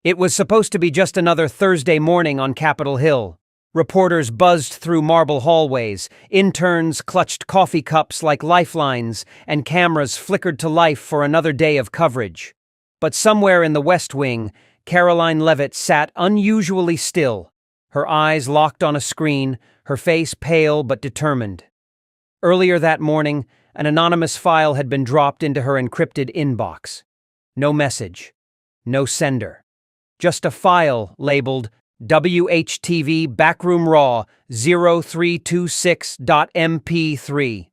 It was supposed to be just another Thursday morning on Capitol Hill. Reporters buzzed through marble hallways, interns clutched coffee cups like lifelines, and cameras flickered to life for another day of coverage. But somewhere in the West Wing, Karoline Leavitt sat unusually still, her eyes locked on a screen, her face pale but determined. Earlier that morning, an anonymous file had been dropped into her encrypted inbox. No message, no sender. Just a file labeled WHTV Backroom Raw 0326.mp3.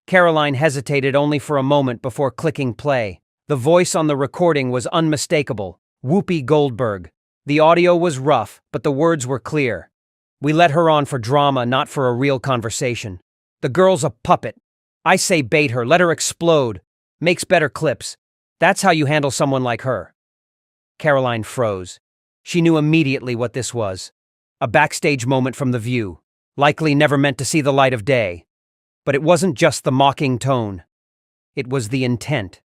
Karoline hesitated only for a moment before clicking play. The voice on the recording was unmistakable. Whoopi Goldberg. The audio was rough, but the words were clear. We let her on for drama, not for a real conversation. The girl's a puppet. I say bait her, let her explode. Makes better clips. That's how you handle someone like her. Karoline froze. She knew immediately what this was. A backstage moment from The View, likely never meant to see the light of day. But it wasn't just the mocking tone. It was the intent.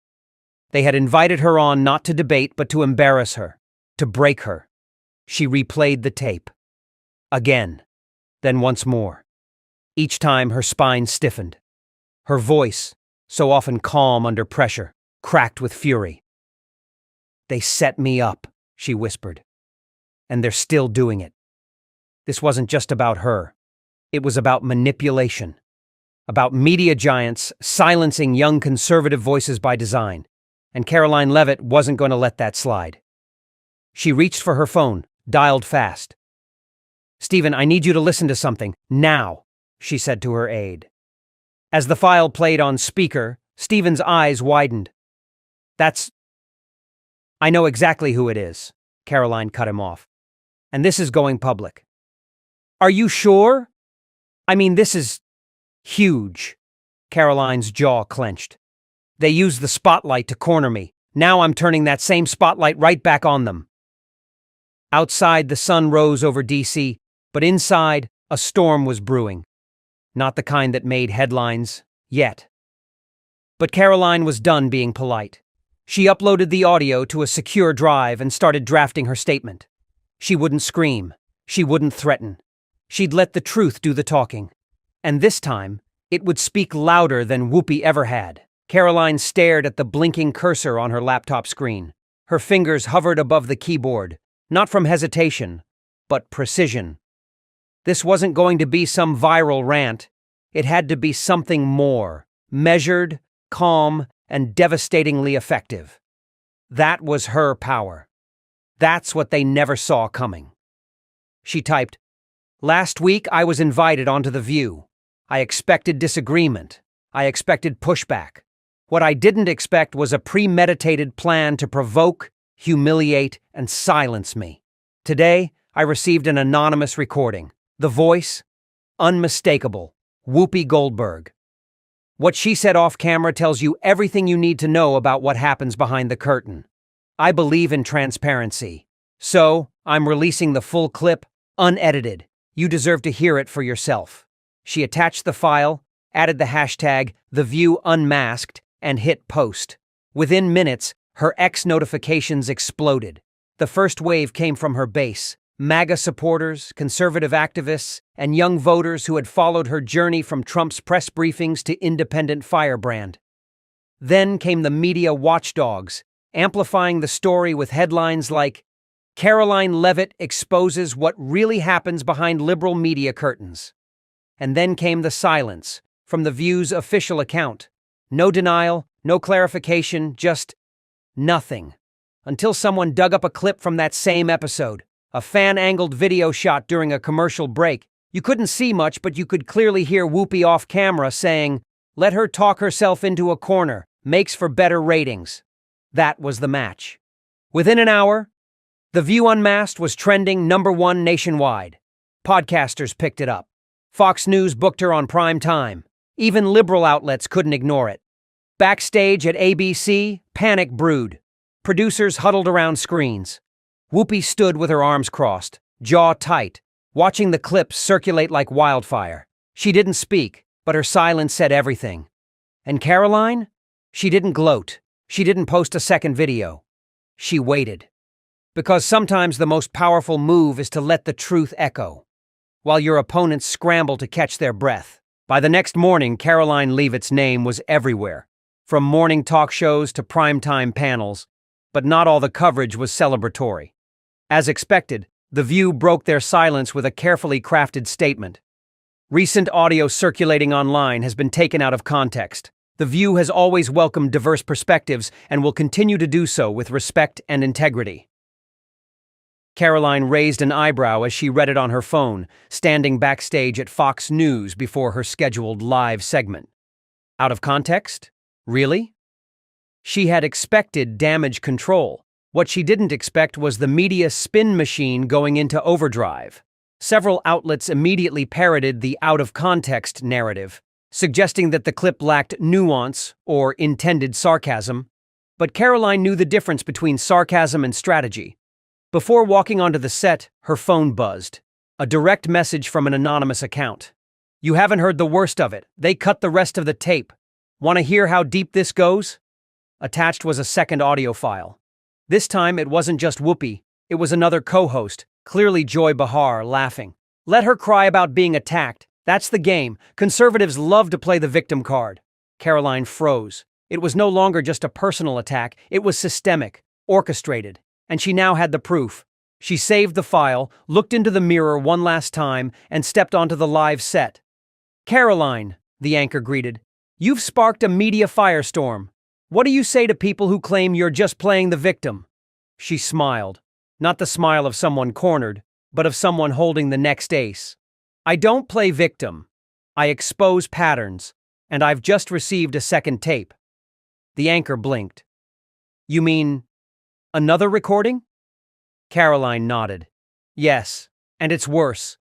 They had invited her on not to debate, but to embarrass her, to break her. She replayed the tape. Again, then once more. Each time her spine stiffened. Her voice, so often calm under pressure, cracked with fury. "They set me up," she whispered. "And they're still doing it." This wasn't just about her. It was about manipulation. About media giants silencing young conservative voices by design. And Karoline Leavitt wasn't going to let that slide. She reached for her phone, dialed fast. "Stephen, I need you to listen to something, now," she said to her aide. As the file played on speaker, Stephen's eyes widened. "I know exactly who it is," Karoline cut him off. "And this is going public." "Are you sure? I mean, this is huge." Karoline's jaw clenched. "They used the spotlight to corner me. Now I'm turning that same spotlight right back on them." Outside, the sun rose over D.C., but inside, a storm was brewing. Not the kind that made headlines, yet. But Karoline was done being polite. She uploaded the audio to a secure drive and started drafting her statement. She wouldn't scream. She wouldn't threaten. She'd let the truth do the talking. And this time, it would speak louder than Whoopi ever had. Karoline stared at the blinking cursor on her laptop screen. Her fingers hovered above the keyboard, not from hesitation, but precision. This wasn't going to be some viral rant. It had to be something more, measured, calm, and devastatingly effective. That was her power. That's what they never saw coming. She typed, "Last week I was invited onto The View. I expected disagreement. I expected pushback. What I didn't expect was a premeditated plan to provoke, humiliate, and silence me. Today, I received an anonymous recording. The voice, unmistakable, Whoopi Goldberg. What she said off camera tells you everything you need to know about what happens behind the curtain. I believe in transparency. So, I'm releasing the full clip, unedited. You deserve to hear it for yourself." She attached the file, added the hashtag #TheViewUnmasked, and hit post. Within minutes, her X notifications exploded. The first wave came from her base. MAGA supporters, conservative activists, and young voters who had followed her journey from Trump's press briefings to independent firebrand. Then came the media watchdogs, amplifying the story with headlines like, "Karoline Leavitt exposes what really happens behind liberal media curtains." And then came the silence, from The View's official account. No denial, no clarification, just nothing. Until someone dug up a clip from that same episode. A fan-angled video shot during a commercial break. You couldn't see much, but you could clearly hear Whoopi off camera saying, "Let her talk herself into a corner. Makes for better ratings." That was the match. Within an hour, The View Unmasked was trending #1 nationwide. Podcasters picked it up. Fox News booked her on prime time. Even liberal outlets couldn't ignore it. Backstage at ABC, panic brewed. Producers huddled around screens. Whoopi stood with her arms crossed, jaw tight, watching the clips circulate like wildfire. She didn't speak, but her silence said everything. And Karoline? She didn't gloat. She didn't post a second video. She waited. Because sometimes the most powerful move is to let the truth echo, while your opponents scramble to catch their breath. By the next morning, Karoline Leavitt's name was everywhere, from morning talk shows to primetime panels, but not all the coverage was celebratory. As expected, The View broke their silence with a carefully crafted statement. Recent audio circulating online has been taken out of context. The View has always welcomed diverse perspectives and will continue to do so with respect and integrity. Karoline raised an eyebrow as she read it on her phone, standing backstage at Fox News before her scheduled live segment. Out of context? Really? She had expected damage control. What she didn't expect was the media spin machine going into overdrive. Several outlets immediately parroted the out-of-context narrative, suggesting that the clip lacked nuance or intended sarcasm. But Karoline knew the difference between sarcasm and strategy. Before walking onto the set, her phone buzzed. A direct message from an anonymous account. "You haven't heard the worst of it. They cut the rest of the tape. Want to hear how deep this goes?" Attached was a second audio file. This time it wasn't just Whoopi, it was another co-host, clearly Joy Behar, laughing. "Let her cry about being attacked. That's the game. Conservatives love to play the victim card." Karoline froze. It was no longer just a personal attack, it was systemic, orchestrated. And she now had the proof. She saved the file, looked into the mirror one last time, and stepped onto the live set. "Karoline," the anchor greeted, "you've sparked a media firestorm. What do you say to people who claim you're just playing the victim?" She smiled. Not the smile of someone cornered, but of someone holding the next ace. "I don't play victim. I expose patterns, and I've just received a second tape." The anchor blinked. "You mean another recording?" Karoline nodded. "Yes, and it's worse."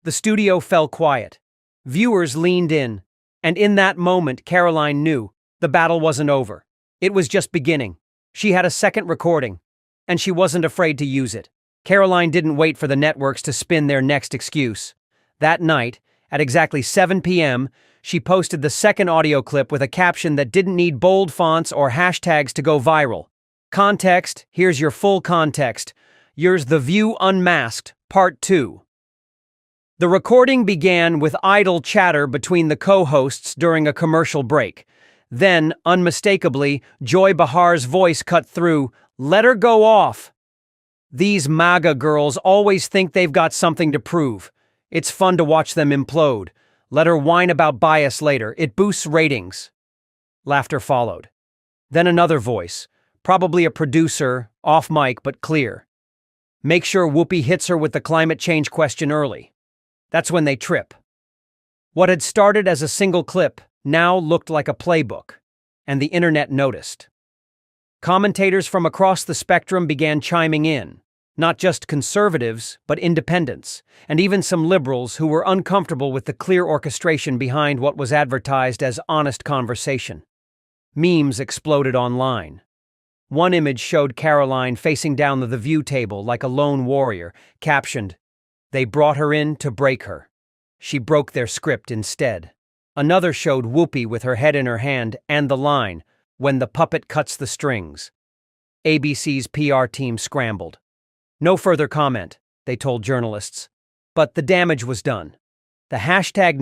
The studio fell quiet. Viewers leaned in, and in that moment Karoline knew the battle wasn't over. It was just beginning. She had a second recording, and she wasn't afraid to use it. Karoline didn't wait for the networks to spin their next excuse. That night, at exactly 7 p.m., she posted the second audio clip with a caption that didn't need bold fonts or hashtags to go viral. "Context, here's your full context. Here's The View Unmasked, Part 2. The recording began with idle chatter between the co-hosts during a commercial break. Then, unmistakably, Joy Behar's voice cut through, "Let her go off." These MAGA girls always think they've got something to prove. It's fun to watch them implode. Let her whine about bias later. It boosts ratings. Laughter followed. Then another voice, probably a producer, off mic but clear. "Make sure Whoopi hits her with the climate change question early." That's when they trip. What had started as a single clip now looked like a playbook, and the internet noticed. Commentators from across the spectrum began chiming in, not just conservatives, but independents, and even some liberals who were uncomfortable with the clear orchestration behind what was advertised as honest conversation. Memes exploded online. One image showed Karoline facing down the View table like a lone warrior, captioned, "They brought her in to break her. She broke their script instead." Another showed Whoopi with her head in her hand and the line, "When the puppet cuts the strings." ABC's PR team scrambled. No further comment, they told journalists. But the damage was done. The hashtag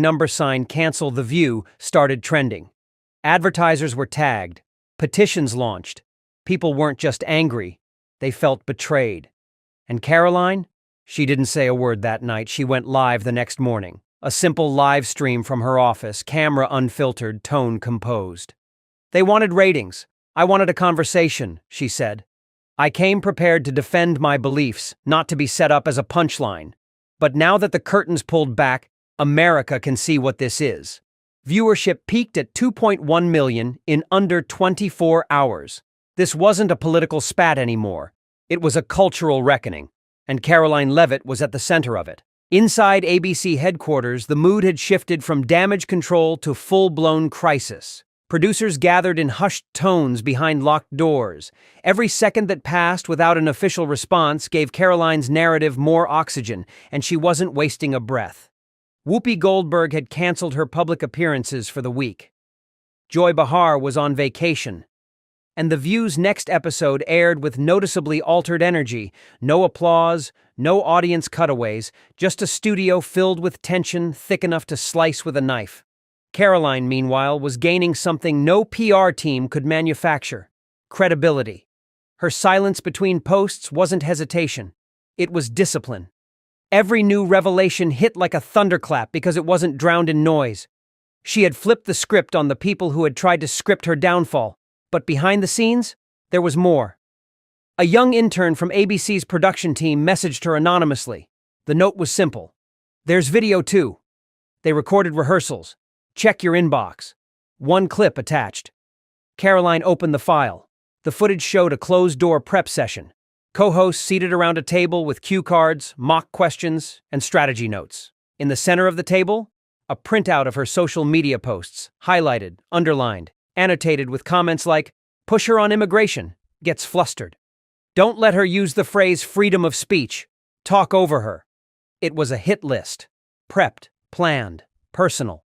#cancel the View started trending. Advertisers were tagged. Petitions launched. People weren't just angry, they felt betrayed. And Karoline? She didn't say a word that night. She went live the next morning. A simple live stream from her office, camera unfiltered, tone composed. "They wanted ratings. I wanted a conversation," she said. "I came prepared to defend my beliefs, not to be set up as a punchline. But now that the curtain's pulled back, America can see what this is." Viewership peaked at 2.1 million in under 24 hours. This wasn't a political spat anymore. It was a cultural reckoning, and Karoline Leavitt was at the center of it. Inside ABC headquarters, the mood had shifted from damage control to full-blown crisis. Producers gathered in hushed tones behind locked doors. Every second that passed without an official response gave Karoline's narrative more oxygen, and she wasn't wasting a breath. Whoopi Goldberg had canceled her public appearances for the week. Joy Behar was on vacation. And The View's next episode aired with noticeably altered energy. No applause, no audience cutaways, just a studio filled with tension thick enough to slice with a knife. Karoline, meanwhile, was gaining something no PR team could manufacture: credibility. Her silence between posts wasn't hesitation. It was discipline. Every new revelation hit like a thunderclap because it wasn't drowned in noise. She had flipped the script on the people who had tried to script her downfall. But behind the scenes, there was more. A young intern from ABC's production team messaged her anonymously. The note was simple. "There's video too. They recorded rehearsals. Check your inbox." One clip attached. Karoline opened the file. The footage showed a closed-door prep session. Co-hosts seated around a table with cue cards, mock questions, and strategy notes. In the center of the table, a printout of her social media posts, highlighted, underlined, annotated with comments like, "Push her on immigration, gets flustered. Don't let her use the phrase freedom of speech. Talk over her." It was a hit list. Prepped, planned, personal.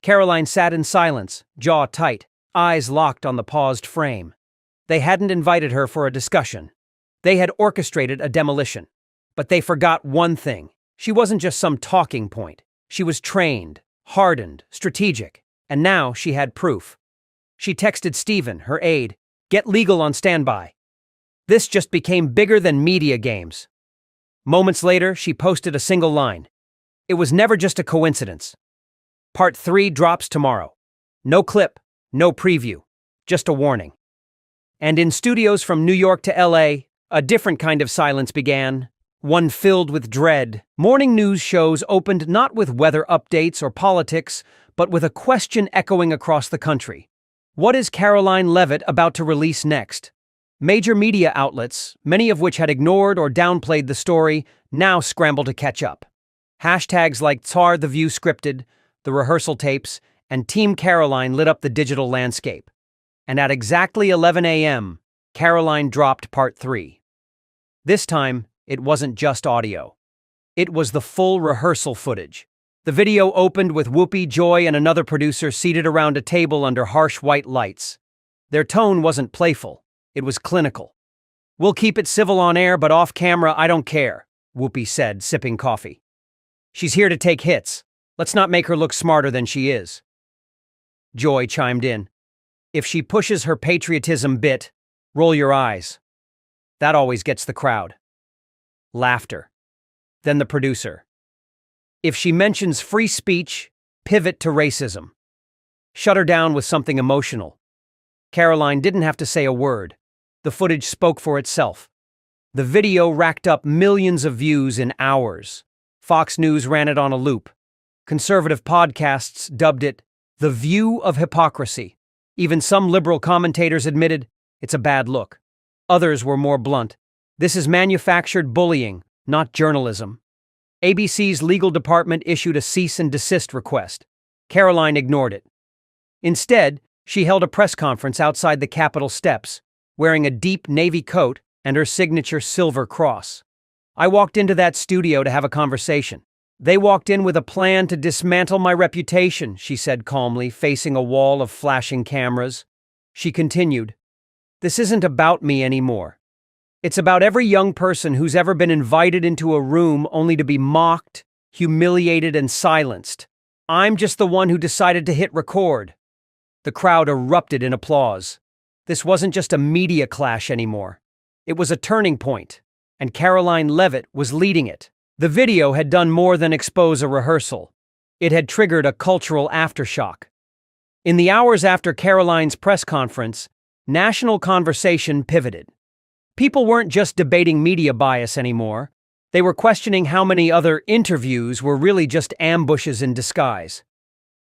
Karoline sat in silence, jaw tight, eyes locked on the paused frame. They hadn't invited her for a discussion. They had orchestrated a demolition. But they forgot one thing. She wasn't just some talking point. She was trained, hardened, strategic, and now she had proof. She texted Stephen, her aide, "Get legal on standby." This just became bigger than media games. Moments later, she posted a single line. "It was never just a coincidence. Part 3 drops tomorrow. No clip, no preview, just a warning." And in studios from New York to LA, a different kind of silence began, one filled with dread. Morning news shows opened not with weather updates or politics, but with a question echoing across the country. What is Karoline Leavitt about to release next? Major media outlets, many of which had ignored or downplayed the story, now scramble to catch up. Hashtags like Tsar the View scripted, the rehearsal tapes, and Team Karoline lit up the digital landscape. And at exactly 11 a.m., Karoline dropped part 3. This time, it wasn't just audio. It was the full rehearsal footage. The video opened with Whoopi, Joy, and another producer seated around a table under harsh white lights. Their tone wasn't playful. It was clinical. "We'll keep it civil on air, but off camera, I don't care," Whoopi said, sipping coffee. "She's here to take hits. Let's not make her look smarter than she is." Joy chimed in. "If she pushes her patriotism bit, roll your eyes. That always gets the crowd." Laughter. Then the producer. "If she mentions free speech, pivot to racism. Shut her down with something emotional." Karoline didn't have to say a word. The footage spoke for itself. The video racked up millions of views in hours. Fox News ran it on a loop. Conservative podcasts dubbed it "the view of hypocrisy." Even some liberal commentators admitted it's a bad look. Others were more blunt. "This is manufactured bullying, not journalism." ABC's legal department issued a cease and desist request. Karoline ignored it. Instead, she held a press conference outside the Capitol steps, wearing a deep navy coat and her signature silver cross. "I walked into that studio to have a conversation. They walked in with a plan to dismantle my reputation," she said calmly, facing a wall of flashing cameras. She continued, "This isn't about me anymore. It's about every young person who's ever been invited into a room only to be mocked, humiliated, and silenced. I'm just the one who decided to hit record." The crowd erupted in applause. This wasn't just a media clash anymore. It was a turning point, and Karoline Leavitt was leading it. The video had done more than expose a rehearsal. It had triggered a cultural aftershock. In the hours after Karoline's press conference, national conversation pivoted. People weren't just debating media bias anymore. They were questioning how many other interviews were really just ambushes in disguise.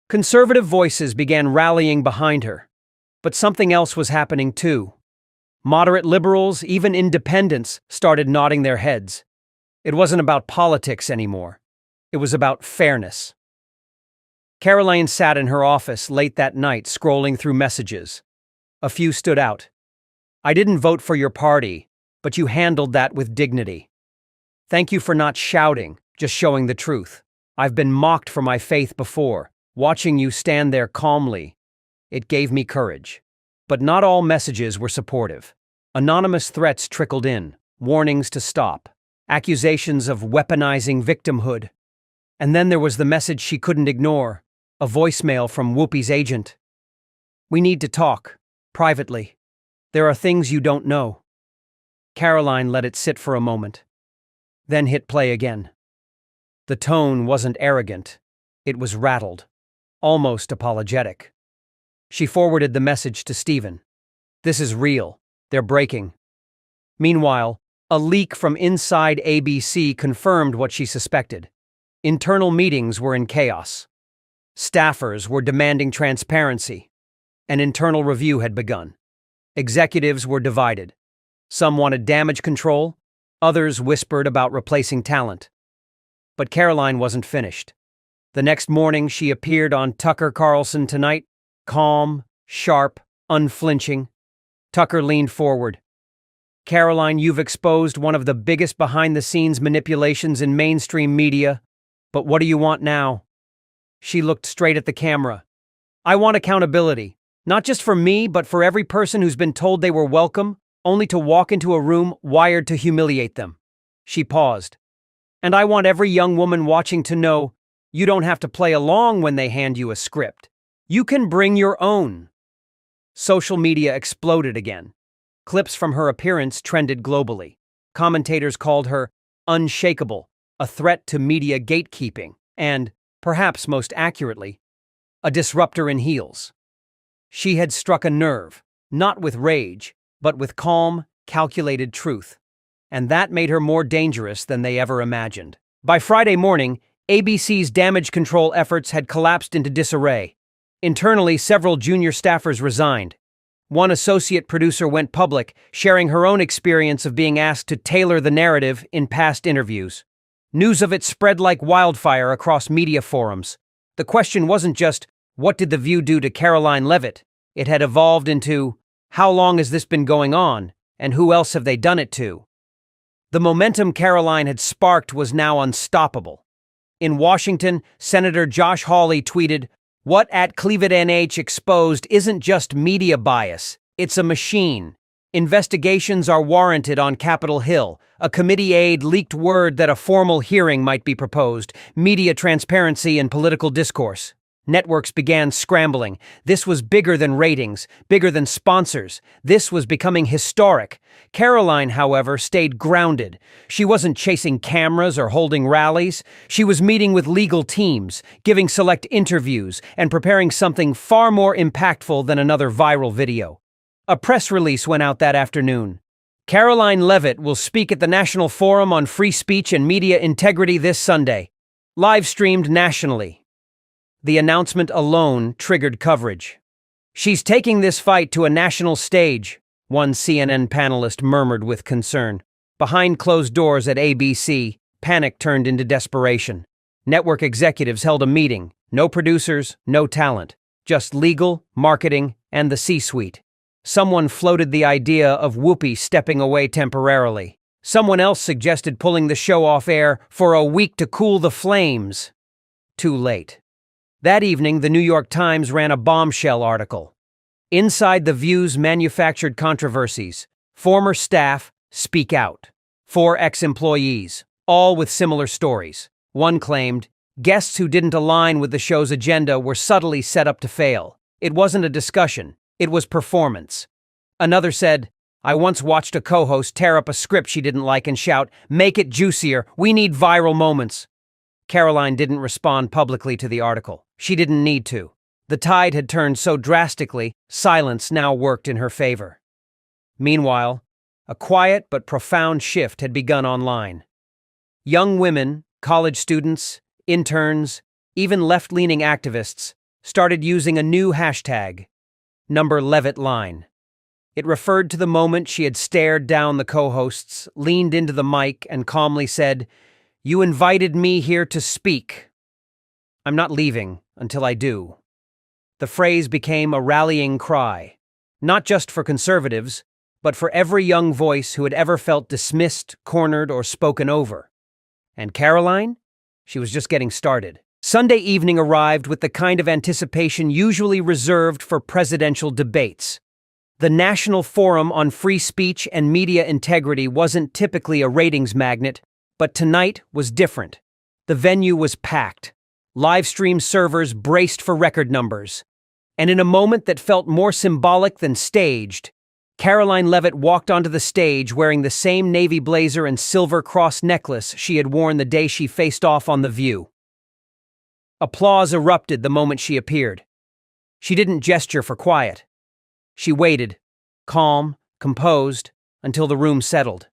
Conservative voices began rallying behind her. But something else was happening too. Moderate liberals, even independents, started nodding their heads. It wasn't about politics anymore. It was about fairness. Karoline sat in her office late that night, scrolling through messages. A few stood out. "I didn't vote for your party, but you handled that with dignity. Thank you for not shouting, just showing the truth. I've been mocked for my faith before. Watching you stand there calmly, it gave me courage." But not all messages were supportive. Anonymous threats trickled in, warnings to stop, accusations of weaponizing victimhood. And then there was the message she couldn't ignore, a voicemail from Whoopi's agent. "We need to talk, privately. There are things you don't know." Karoline let it sit for a moment, then hit play again. The tone wasn't arrogant. It was rattled, almost apologetic. She forwarded the message to Stephen. "This is real. They're breaking." Meanwhile, a leak from inside ABC confirmed what she suspected. Internal meetings were in chaos. Staffers were demanding transparency. An internal review had begun. Executives were divided. Some wanted damage control, others whispered about replacing talent. But Karoline wasn't finished. The next morning, she appeared on Tucker Carlson Tonight, calm, sharp, unflinching. Tucker leaned forward. "Karoline, you've exposed one of the biggest behind-the-scenes manipulations in mainstream media, but what do you want now?" She looked straight at the camera. "I want accountability, not just for me, but for every person who's been told they were welcome, only to walk into a room wired to humiliate them." She paused. "And I want every young woman watching to know, you don't have to play along when they hand you a script. You can bring your own." Social media exploded again. Clips from her appearance trended globally. Commentators called her unshakable, a threat to media gatekeeping, and, perhaps most accurately, a disruptor in heels. She had struck a nerve, not with rage, but with calm, calculated truth. And that made her more dangerous than they ever imagined. By Friday morning, ABC's damage control efforts had collapsed into disarray. Internally, several junior staffers resigned. One associate producer went public, sharing her own experience of being asked to tailor the narrative in past interviews. News of it spread like wildfire across media forums. The question wasn't just, what did The View do to Karoline Leavitt? It had evolved into, how long has this been going on, and who else have they done it to? The momentum Karoline had sparked was now unstoppable. In Washington, Senator Josh Hawley tweeted, "What at Cleveland NH exposed isn't just media bias, it's a machine. Investigations are warranted on Capitol Hill. A committee aide leaked word that a formal hearing might be proposed. Media transparency and political discourse." Networks began scrambling. This was bigger than ratings, bigger than sponsors. This was becoming historic. Karoline, however, stayed grounded. She wasn't chasing cameras or holding rallies. She was meeting with legal teams, giving select interviews, and preparing something far more impactful than another viral video. A press release went out that afternoon. "Karoline Leavitt will speak at the National Forum on Free Speech and Media Integrity this Sunday. Live-streamed nationally." The announcement alone triggered coverage. "She's taking this fight to a national stage," one CNN panelist murmured with concern. Behind closed doors at ABC, panic turned into desperation. Network executives held a meeting. No producers, no talent. Just legal, marketing, and the C-suite. Someone floated the idea of Whoopi stepping away temporarily. Someone else suggested pulling the show off air for a week to cool the flames. Too late. That evening, the New York Times ran a bombshell article. Inside The View's manufactured controversies, former staff speak out. 4 ex-employees, all with similar stories. One claimed, guests who didn't align with the show's agenda were subtly set up to fail. It wasn't a discussion, it was performance. Another said, "I once watched a co-host tear up a script she didn't like and shout, 'Make it juicier, we need viral moments.'" Karoline didn't respond publicly to the article. She didn't need to. The tide had turned so drastically, silence now worked in her favor. Meanwhile, a quiet but profound shift had begun online. Young women, college students, interns, even left-leaning activists started using a new hashtag, #LeavittLine. It referred to the moment she had stared down the co-hosts, leaned into the mic, and calmly said, "You invited me here to speak. I'm not leaving until I do." The phrase became a rallying cry, not just for conservatives, but for every young voice who had ever felt dismissed, cornered, or spoken over. And Karoline? She was just getting started. Sunday evening arrived with the kind of anticipation usually reserved for presidential debates. The National Forum on Free Speech and Media Integrity wasn't typically a ratings magnet, but tonight was different. The venue was packed. Live stream servers braced for record numbers. And in a moment that felt more symbolic than staged, Karoline Leavitt walked onto the stage wearing the same navy blazer and silver cross necklace she had worn the day she faced off on The View. Applause erupted the moment she appeared. She didn't gesture for quiet. She waited, calm, composed, until the room settled.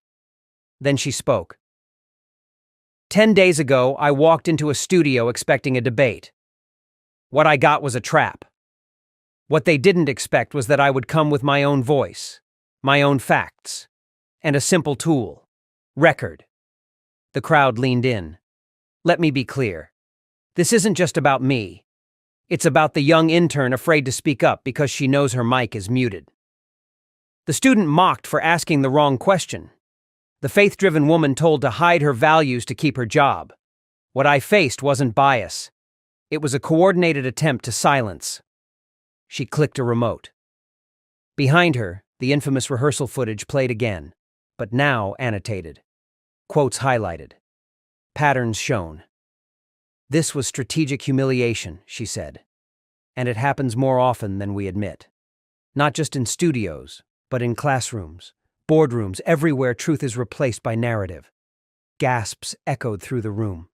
Then she spoke. 10 days ago, I walked into a studio expecting a debate. What I got was a trap. What they didn't expect was that I would come with my own voice, my own facts, and a simple tool: record. The crowd leaned in. Let me be clear. This isn't just about me. It's about the young intern afraid to speak up because she knows her mic is muted. The student mocked for asking the wrong question. The faith-driven woman told to hide her values to keep her job. What I faced wasn't bias. It was a coordinated attempt to silence. She clicked a remote. Behind her, the infamous rehearsal footage played again, but now annotated. Quotes highlighted. Patterns shown. This was strategic humiliation, she said. And it happens more often than we admit. Not just in studios, but in classrooms, boardrooms, everywhere truth is replaced by narrative. Gasps echoed through the room.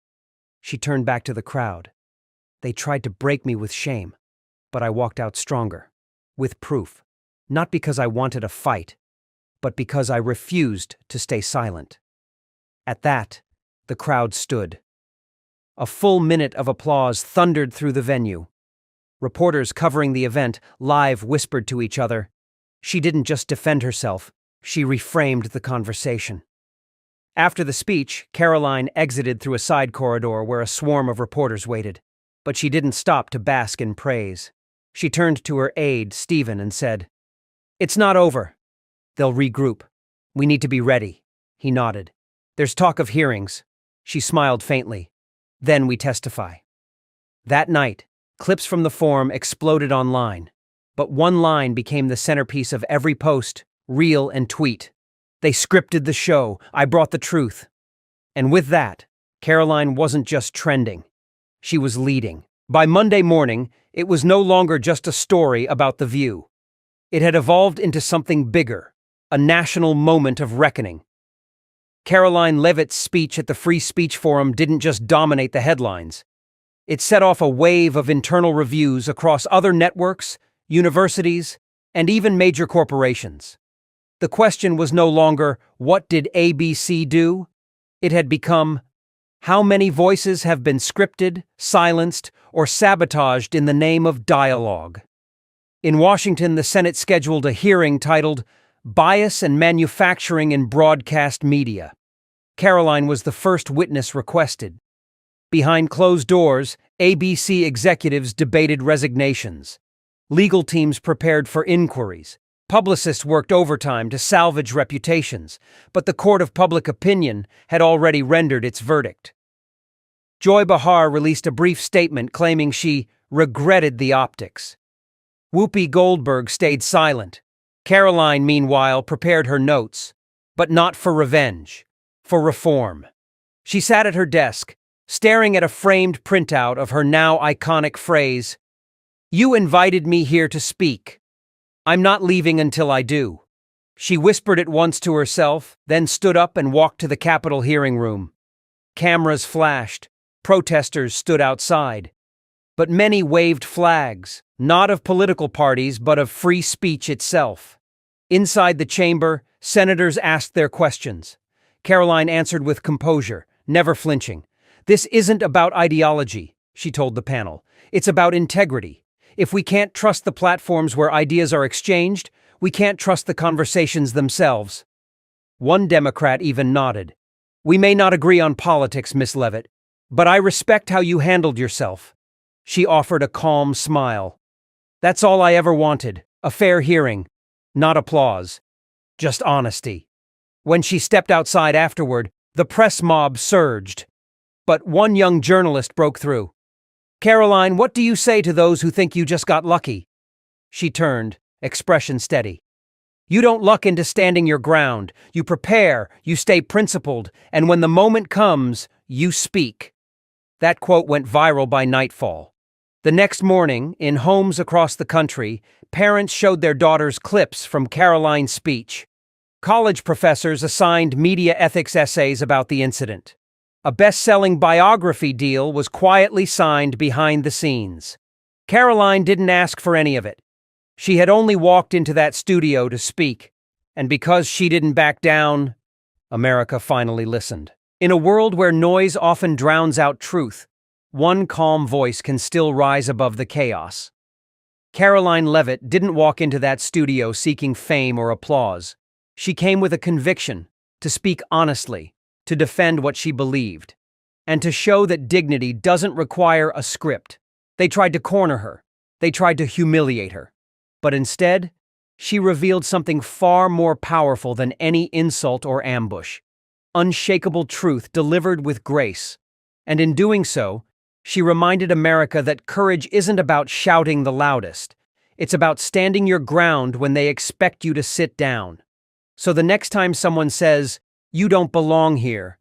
She turned back to the crowd. They tried to break me with shame, but I walked out stronger, with proof. Not because I wanted a fight, but because I refused to stay silent. At that, the crowd stood. A full minute of applause thundered through the venue. Reporters covering the event live whispered to each other. She didn't just defend herself, she reframed the conversation. After the speech, Karoline exited through a side corridor where a swarm of reporters waited. But she didn't stop to bask in praise. She turned to her aide, Stephen, and said, "It's not over. They'll regroup. We need to be ready." He nodded. "There's talk of hearings." She smiled faintly. "Then we testify." That night, clips from the forum exploded online, but one line became the centerpiece of every post, reel, and tweet. They scripted the show. I brought the truth. And with that, Karoline wasn't just trending. She was leading. By Monday morning, it was no longer just a story about The View. It had evolved into something bigger, a national moment of reckoning. Karoline Leavitt's speech at the Free Speech Forum didn't just dominate the headlines. It set off a wave of internal reviews across other networks, universities, and even major corporations. The question was no longer, what did ABC do? It had become, how many voices have been scripted, silenced, or sabotaged in the name of dialogue? In Washington, the Senate scheduled a hearing titled Bias and Manufacturing in Broadcast Media. Karoline was the first witness requested. Behind closed doors, ABC executives debated resignations. Legal teams prepared for inquiries. Publicists worked overtime to salvage reputations, but the court of public opinion had already rendered its verdict. Joy Behar released a brief statement claiming she regretted the optics. Whoopi Goldberg stayed silent. Karoline, meanwhile, prepared her notes, but not for revenge, for reform. She sat at her desk, staring at a framed printout of her now iconic phrase, "You invited me here to speak. I'm not leaving until I do." She whispered it once to herself, then stood up and walked to the Capitol hearing room. Cameras flashed. Protesters stood outside. But many waved flags, not of political parties, but of free speech itself. Inside the chamber, senators asked their questions. Karoline answered with composure, never flinching. "This isn't about ideology," she told the panel. "It's about integrity. If we can't trust the platforms where ideas are exchanged, we can't trust the conversations themselves." One Democrat even nodded. "We may not agree on politics, Miss Leavitt, but I respect how you handled yourself." She offered a calm smile. "That's all I ever wanted, a fair hearing. Not applause. Just honesty." When she stepped outside afterward, the press mob surged. But one young journalist broke through. "Karoline, what do you say to those who think you just got lucky?" She turned, expression steady. You don't luck into standing your ground. You prepare, you stay principled, and when the moment comes, you speak. That quote went viral by nightfall. The next morning, in homes across the country, parents showed their daughters clips from Karoline's speech. College professors assigned media ethics essays about the incident. A best-selling biography deal was quietly signed behind the scenes. Karoline didn't ask for any of it. She had only walked into that studio to speak, and because she didn't back down, America finally listened. In a world where noise often drowns out truth, one calm voice can still rise above the chaos. Karoline Leavitt didn't walk into that studio seeking fame or applause. She came with a conviction, to speak honestly, to defend what she believed, and to show that dignity doesn't require a script. They tried to corner her. They tried to humiliate her. But instead, she revealed something far more powerful than any insult or ambush. Unshakable truth delivered with grace. And in doing so, she reminded America that courage isn't about shouting the loudest. It's about standing your ground when they expect you to sit down. So the next time someone says, "You don't belong here,"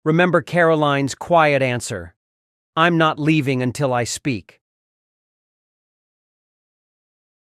remember Karoline's quiet answer, "I'm not leaving until I speak."